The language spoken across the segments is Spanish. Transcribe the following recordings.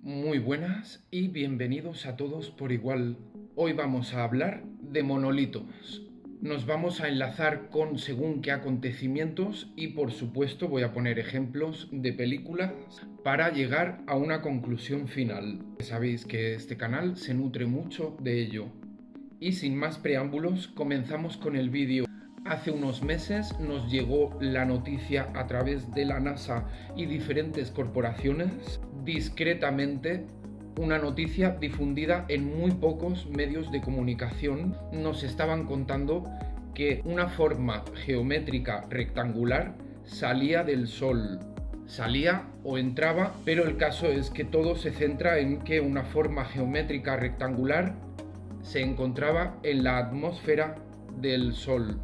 Muy buenas y bienvenidos a todos por igual. Hoy vamos a hablar de monolitos. Nos vamos a enlazar con según qué acontecimientos y por supuesto voy a poner ejemplos de películas para llegar a una conclusión final. Sabéis que este canal se nutre mucho de ello. Y sin más preámbulos, comenzamos con el vídeo. Hace unos meses nos llegó la noticia a través de la NASA y diferentes corporaciones, discretamente, una noticia difundida en muy pocos medios de comunicación. Nos estaban contando que una forma geométrica rectangular salía del Sol. Salía o entraba, pero el caso es que todo se centra en que una forma geométrica rectangular se encontraba en la atmósfera del Sol.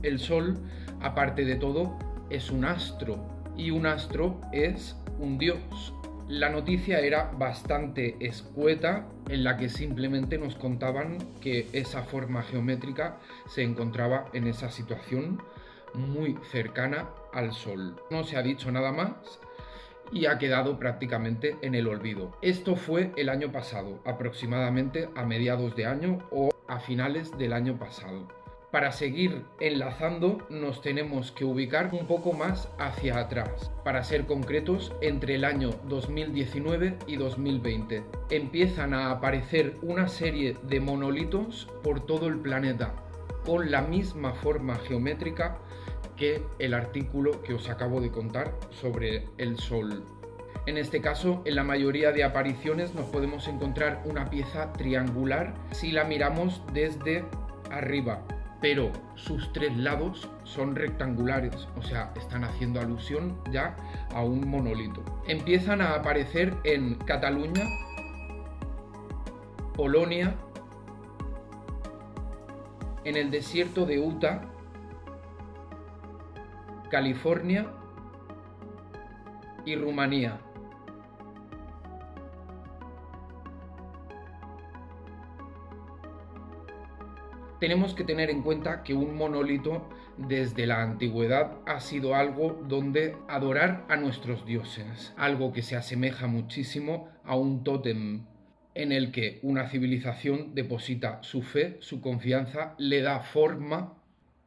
El Sol, aparte de todo, es un astro y un astro es un dios. La noticia era bastante escueta, en la que simplemente nos contaban que esa forma geométrica se encontraba en esa situación muy cercana al Sol. No se ha dicho nada más y ha quedado prácticamente en el olvido. Esto fue el año pasado, aproximadamente a mediados de año o a finales del año pasado. Para seguir enlazando nos tenemos que ubicar un poco más hacia atrás, para ser concretos entre el año 2019 y 2020. Empiezan a aparecer una serie de monolitos por todo el planeta, con la misma forma geométrica que el artículo que os acabo de contar sobre el Sol. En este caso, en la mayoría de apariciones nos podemos encontrar una pieza triangular si la miramos desde arriba, pero sus tres lados son rectangulares, o sea, están haciendo alusión ya a un monolito. Empiezan a aparecer en Cataluña, Polonia, en el desierto de Utah, California y Rumanía. Tenemos que tener en cuenta que un monolito desde la antigüedad ha sido algo donde adorar a nuestros dioses, algo que se asemeja muchísimo a un tótem en el que una civilización deposita su fe, su confianza, le da forma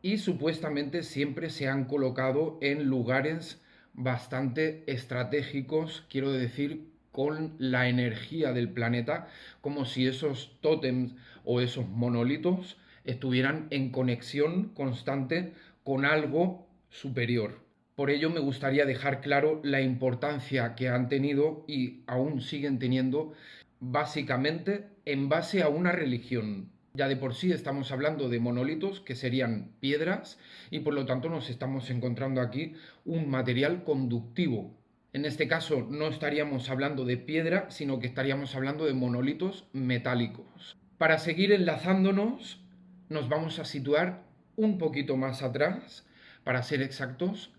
y supuestamente siempre se han colocado en lugares bastante estratégicos, quiero decir, con la energía del planeta, como si esos tótems o esos monolitos estuvieran en conexión constante con algo superior. Por ello me gustaría dejar claro la importancia que han tenido y aún siguen teniendo, básicamente en base a una religión. Ya de por sí estamos hablando de monolitos que serían piedras y por lo tanto nos estamos encontrando aquí un material conductivo. En este caso no estaríamos hablando de piedra, sino que estaríamos hablando de monolitos metálicos. Para seguir enlazándonos, nos vamos a situar un poquito más atrás, para ser exactos,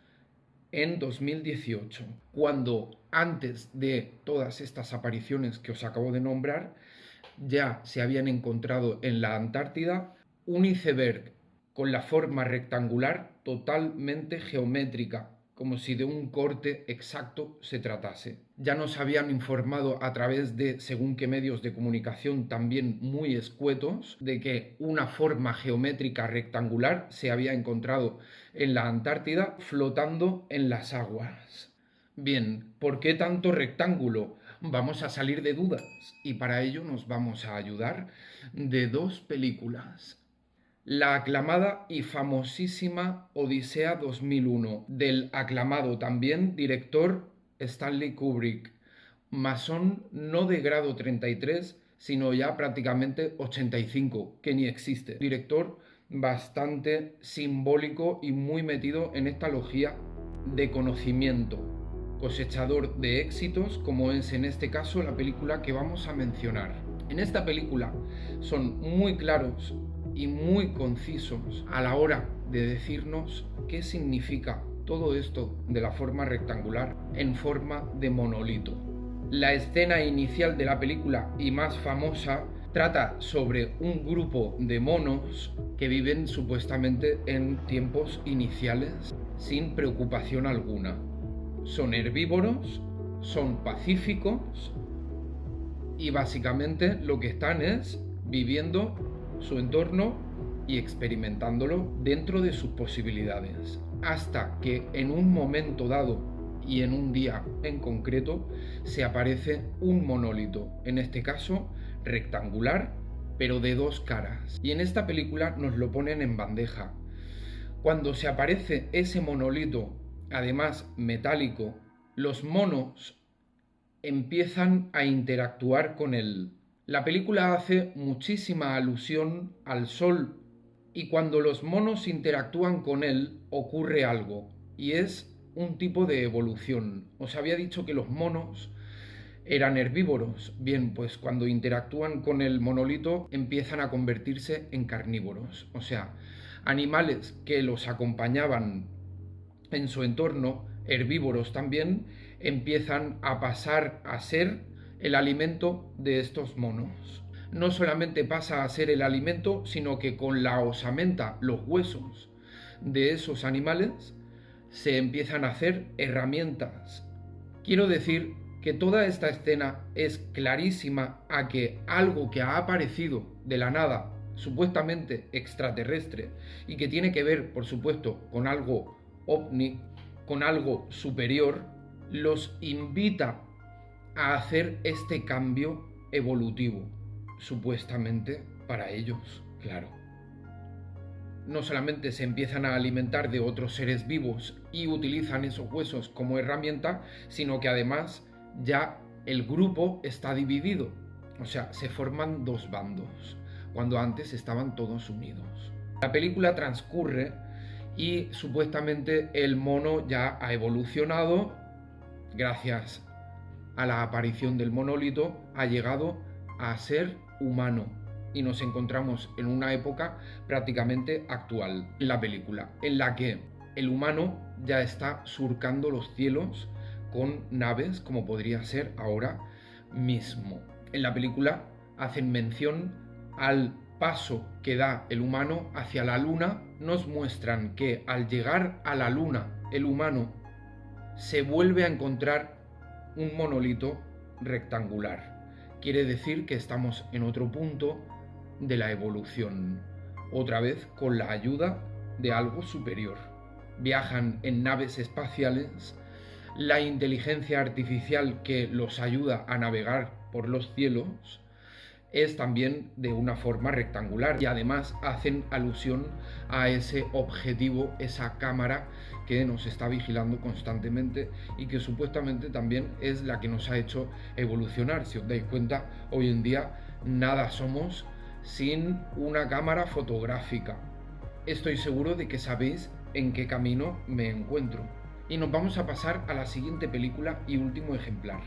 en 2018, cuando antes de todas estas apariciones que os acabo de nombrar, ya se habían encontrado en la Antártida un iceberg con la forma rectangular totalmente geométrica, como si de un corte exacto se tratase. Ya nos habían informado a través de según qué medios de comunicación también muy escuetos de que una forma geométrica rectangular se había encontrado en la Antártida flotando en las aguas. Bien, ¿por qué tanto rectángulo? Vamos a salir de dudas y para ello nos vamos a ayudar de dos películas. La aclamada y famosísima Odisea 2001, del aclamado también director Stanley Kubrick, masón no de grado 33, sino ya prácticamente 85, que ni existe. Director bastante simbólico y muy metido en esta logía de conocimiento, cosechador de éxitos, como es en este caso la película que vamos a mencionar. En esta película son muy claros y muy concisos a la hora de decirnos qué significa todo esto de la forma rectangular en forma de monolito. La escena inicial de la película y más famosa trata sobre un grupo de monos que viven supuestamente en tiempos iniciales sin preocupación alguna. Son herbívoros, son pacíficos y básicamente lo que están es viviendo su entorno y experimentándolo dentro de sus posibilidades, hasta que en un momento dado y en un día en concreto se aparece un monolito, en este caso rectangular, pero de dos caras. Y en esta película nos lo ponen en bandeja. Cuando se aparece ese monolito, además metálico, los monos empiezan a interactuar con él. La película hace muchísima alusión al sol y cuando los monos interactúan con él ocurre algo y es un tipo de evolución. Os había dicho que los monos eran herbívoros. Bien, pues cuando interactúan con el monolito empiezan a convertirse en carnívoros. O sea, animales que los acompañaban en su entorno, herbívoros también, empiezan a pasar a ser el alimento de estos monos. No solamente pasa a ser el alimento, sino que con la osamenta, los huesos de esos animales, se empiezan a hacer herramientas. Quiero decir que toda esta escena es clarísima a que algo que ha aparecido de la nada, supuestamente extraterrestre, y que tiene que ver, por supuesto, con algo ovni, con algo superior, los invita a hacer este cambio evolutivo, supuestamente para ellos, claro. No solamente se empiezan a alimentar de otros seres vivos y utilizan esos huesos como herramienta, sino que además ya el grupo está dividido. O sea, se forman dos bandos, cuando antes estaban todos unidos. La película transcurre y supuestamente el mono ya ha evolucionado, gracias a la aparición del monolito, ha llegado a ser humano. Y nos encontramos en una época prácticamente actual en la película, en la que el humano ya está surcando los cielos con naves, como podría ser ahora mismo. En la película hacen mención al paso que da el humano hacia la luna. Nos muestran que al llegar a la luna, el humano se vuelve a encontrar un monolito rectangular. Quiere decir que estamos en otro punto de la evolución, otra vez con la ayuda de algo superior. Viajan en naves espaciales, la inteligencia artificial que los ayuda a navegar por los cielos es también de una forma rectangular y además hacen alusión a ese objetivo, esa cámara que nos está vigilando constantemente y que supuestamente también es la que nos ha hecho evolucionar. Si os dais cuenta, hoy en día nada somos sin una cámara fotográfica. Estoy seguro de que sabéis en qué camino me encuentro. Y nos vamos a pasar a la siguiente película y último ejemplar.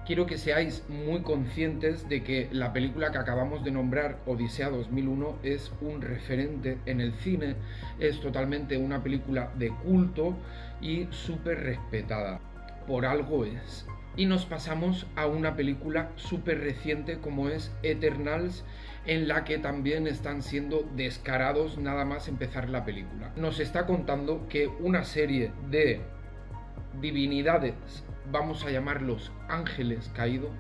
Quiero que seáis muy conscientes de que la película que acabamos de nombrar, Odisea 2001, es un referente en el cine, es totalmente una película de culto y súper respetada. Por algo es. Y nos pasamos a una película súper reciente como es Eternals, en la que también están siendo descarados nada más empezar la película. Nos está contando que una serie de divinidades, vamos a llamarlos ángeles caídos,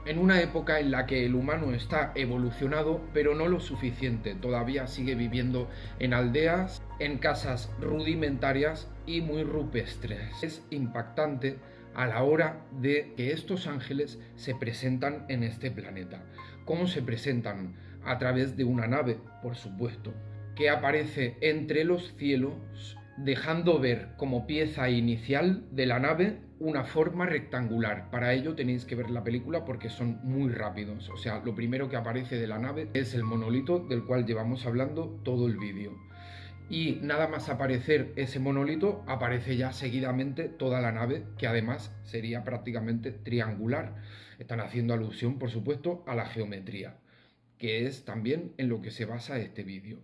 en una época en la que el humano está evolucionado, pero no lo suficiente, todavía sigue viviendo en aldeas, en casas rudimentarias y muy rupestres. Es impactante a la hora de que estos ángeles se presentan en este planeta. ¿Cómo se presentan? A través de una nave, por supuesto, que aparece entre los cielos, dejando ver como pieza inicial de la nave una forma rectangular. Para ello tenéis que ver la película porque son muy rápidos. O sea, lo primero que aparece de la nave es el monolito del cual llevamos hablando todo el vídeo. Y nada más aparecer ese monolito, aparece ya seguidamente toda la nave, que además sería prácticamente triangular. Están haciendo alusión, por supuesto, a la geometría, que es también en lo que se basa este vídeo.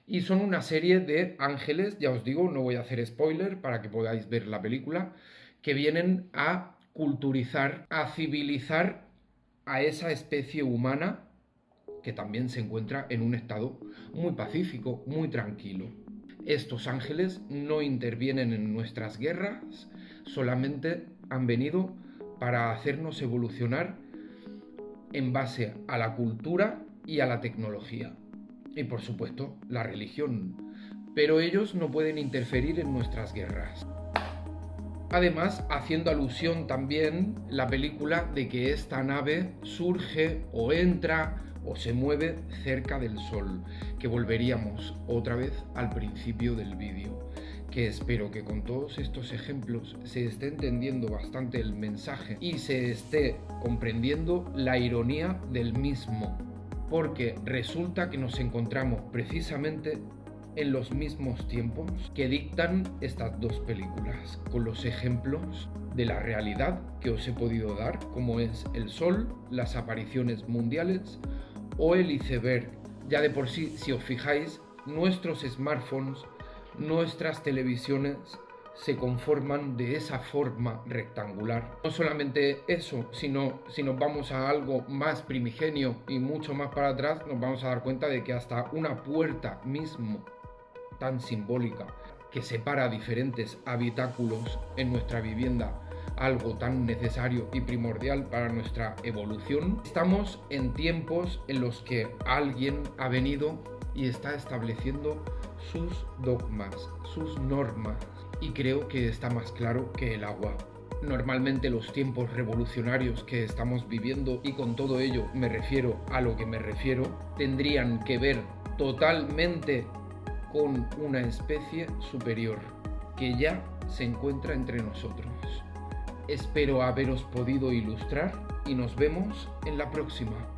Y son una serie de ángeles, ya os digo, no voy a hacer spoiler para que podáis ver la película, que vienen a culturizar, a civilizar a esa especie humana que también se encuentra en un estado muy pacífico, muy tranquilo. Estos ángeles no intervienen en nuestras guerras, solamente han venido para hacernos evolucionar en base a la cultura y a la tecnología. Y por supuesto, la religión. Pero ellos no pueden interferir en nuestras guerras. Además, haciendo alusión también la película de que esta nave surge o entra o se mueve cerca del Sol, que volveríamos otra vez al principio del vídeo, que espero que con todos estos ejemplos se esté entendiendo bastante el mensaje y se esté comprendiendo la ironía del mismo, porque resulta que nos encontramos precisamente en los mismos tiempos que dictan estas dos películas, con los ejemplos de la realidad que os he podido dar, como es el Sol, las apariciones mundiales o el iceberg. Ya de por sí, si os fijáis, nuestros smartphones, nuestras televisiones se conforman de esa forma rectangular. No solamente eso, sino si nos vamos a algo más primigenio y mucho más para atrás, nos vamos a dar cuenta de que hasta una puerta mismo tan simbólica que separa diferentes habitáculos en nuestra vivienda, algo tan necesario y primordial para nuestra evolución. Estamos en tiempos en los que alguien ha venido y está estableciendo sus dogmas, sus normas, y creo que está más claro que el agua. Normalmente los tiempos revolucionarios que estamos viviendo, y con todo ello me refiero a lo que me refiero, tendrían que ver totalmente con una especie superior que ya se encuentra entre nosotros. Espero haberos podido ilustrar y nos vemos en la próxima.